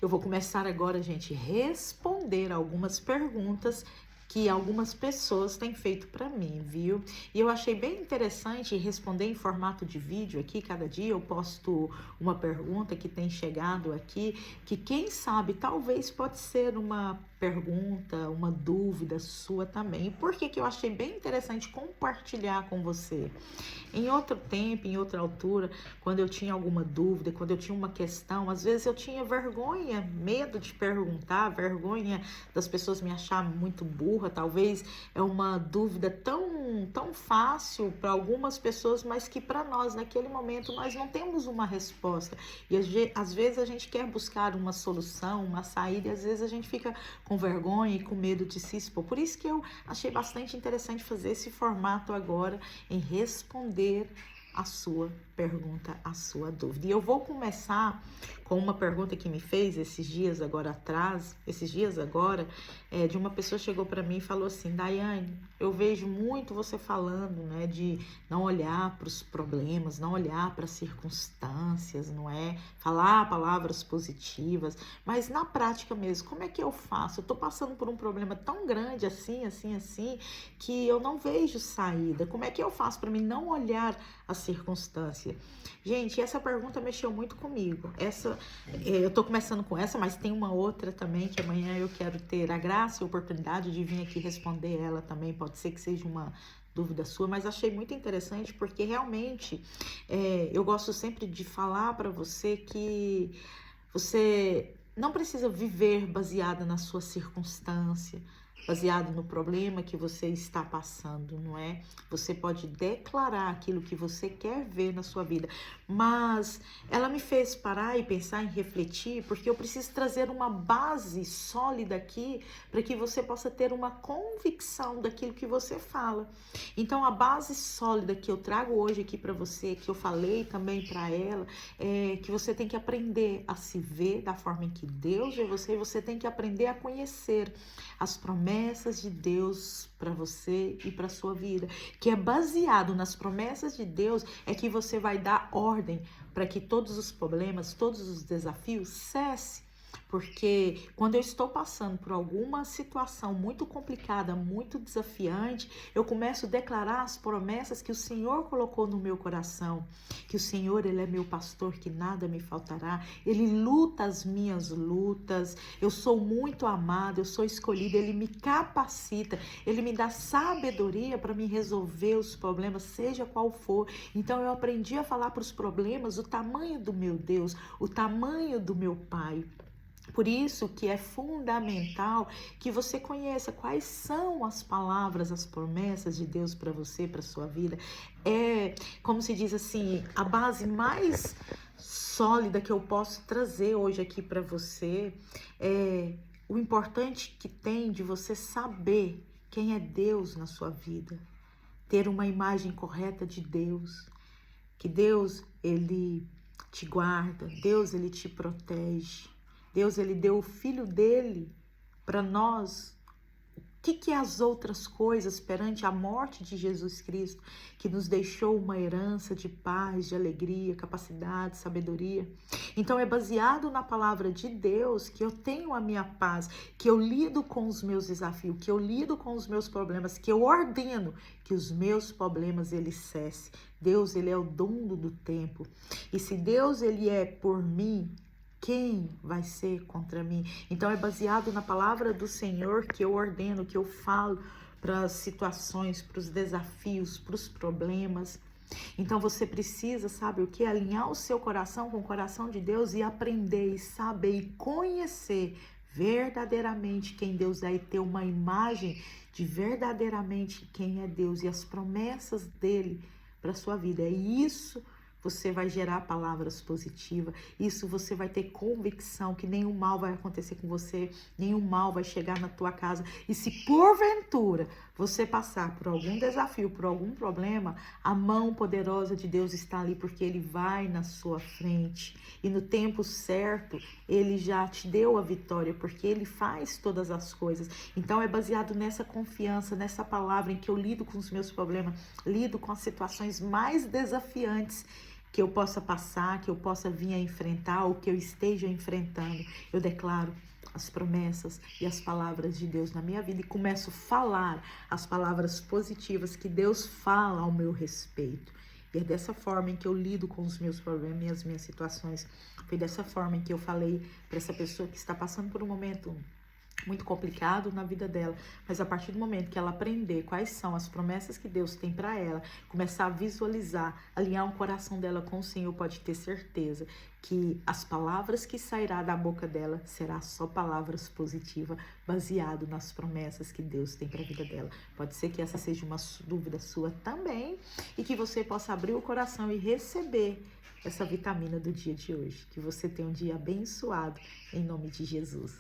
Eu vou começar agora, gente, responder algumas perguntas que algumas pessoas têm feito para mim, viu? E eu achei bem interessante responder em formato de vídeo aqui. Cada dia eu posto uma pergunta que tem chegado aqui, que quem sabe talvez pode ser uma pergunta, uma dúvida sua também. E por que que eu achei bem interessante compartilhar com você? Em outro tempo, em outra altura, quando eu tinha alguma dúvida, quando eu tinha uma questão, às vezes eu tinha vergonha, medo de perguntar, vergonha das pessoas me acharem muito burra. Talvez é uma dúvida tão fácil para algumas pessoas, mas que para nós, naquele momento, nós não temos uma resposta. E às vezes a gente quer buscar uma solução, uma saída, e às vezes a gente fica com vergonha e com medo de se expor. Por isso que eu achei bastante interessante fazer esse formato agora em responder a sua pergunta, a sua dúvida. E eu vou começar com uma pergunta que me fez esses dias agora, de uma pessoa chegou para mim e falou assim: Daiane, eu vejo muito você falando, né, de não olhar para os problemas, não olhar para as circunstâncias, não é? Falar palavras positivas, mas na prática mesmo, como é que eu faço? Eu tô passando por um problema tão grande assim, que eu não vejo saída. Como é que eu faço para mim não olhar a circunstância? Gente, essa pergunta mexeu muito comigo. Eu tô começando com essa, mas tem uma outra também que amanhã eu quero ter a graça e a oportunidade de vir aqui responder ela também. Pode ser que seja uma dúvida sua, mas achei muito interessante porque realmente eu gosto sempre de falar para você que você não precisa viver baseada na sua circunstância, baseado no problema que você está passando, não é? Você pode declarar aquilo que você quer ver na sua vida, mas ela me fez parar e pensar e refletir, porque eu preciso trazer uma base sólida aqui para que você possa ter uma convicção daquilo que você fala. Então, a base sólida que eu trago hoje aqui para você, que eu falei também para ela, é que você tem que aprender a se ver da forma em que Deus vê você, e você tem que aprender a conhecer as promessas de Deus para você e para sua vida, que é baseado nas promessas de Deus, é que você vai dar ordem para que todos os problemas, todos os desafios cessem. Porque quando eu estou passando por alguma situação muito complicada, muito desafiante, eu começo a declarar as promessas que o Senhor colocou no meu coração. Que o Senhor, Ele é meu pastor, que nada me faltará. Ele luta as minhas lutas. Eu sou muito amado, eu sou escolhida. Ele me capacita, Ele me dá sabedoria para me resolver os problemas, seja qual for. Então eu aprendi a falar para os problemas o tamanho do meu Deus, o tamanho do meu Pai. Por isso que é fundamental que você conheça quais são as palavras, as promessas de Deus para você, para sua vida. É, como se diz assim, a base mais sólida que eu posso trazer hoje aqui para você é o importante que tem de você saber quem é Deus na sua vida, ter uma imagem correta de Deus, que Deus, Ele te guarda, Deus, Ele te protege. Deus, Ele deu o Filho dele para nós. O que é as outras coisas perante a morte de Jesus Cristo, que nos deixou uma herança de paz, de alegria, capacidade, sabedoria? Então é baseado na palavra de Deus que eu tenho a minha paz, que eu lido com os meus desafios, que eu lido com os meus problemas, que eu ordeno que os meus problemas eles cessem. Deus, Ele é o dono do tempo. E se Deus, Ele é por mim, quem vai ser contra mim? Então é baseado na palavra do Senhor que eu ordeno, que eu falo para as situações, para os desafios, para os problemas. Então você precisa, sabe o que? Alinhar o seu coração com o coração de Deus e aprender e saber e conhecer verdadeiramente quem Deus é e ter uma imagem de verdadeiramente quem é Deus e as promessas dele para a sua vida. É isso. Você vai gerar palavras positivas, isso você vai ter convicção que nenhum mal vai acontecer com você, nenhum mal vai chegar na tua casa. E se porventura você passar por algum desafio, por algum problema, a mão poderosa de Deus está ali, porque Ele vai na sua frente. E no tempo certo, Ele já te deu a vitória, porque Ele faz todas as coisas. Então é baseado nessa confiança, nessa palavra em que eu lido com os meus problemas, lido com as situações mais desafiantes, que eu possa passar, que eu possa vir a enfrentar, ou que eu esteja enfrentando, eu declaro as promessas e as palavras de Deus na minha vida e começo a falar as palavras positivas que Deus fala ao meu respeito. E é dessa forma em que eu lido com os meus problemas e as minhas situações. Foi dessa forma em que eu falei para essa pessoa que está passando por um momento muito complicado na vida dela, mas a partir do momento que ela aprender quais são as promessas que Deus tem para ela, começar a visualizar, alinhar o coração dela com o Senhor, pode ter certeza que as palavras que sairá da boca dela será só palavras positivas, baseado nas promessas que Deus tem para a vida dela. Pode ser que essa seja uma dúvida sua também e que você possa abrir o coração e receber essa vitamina do dia de hoje. Que você tenha um dia abençoado em nome de Jesus.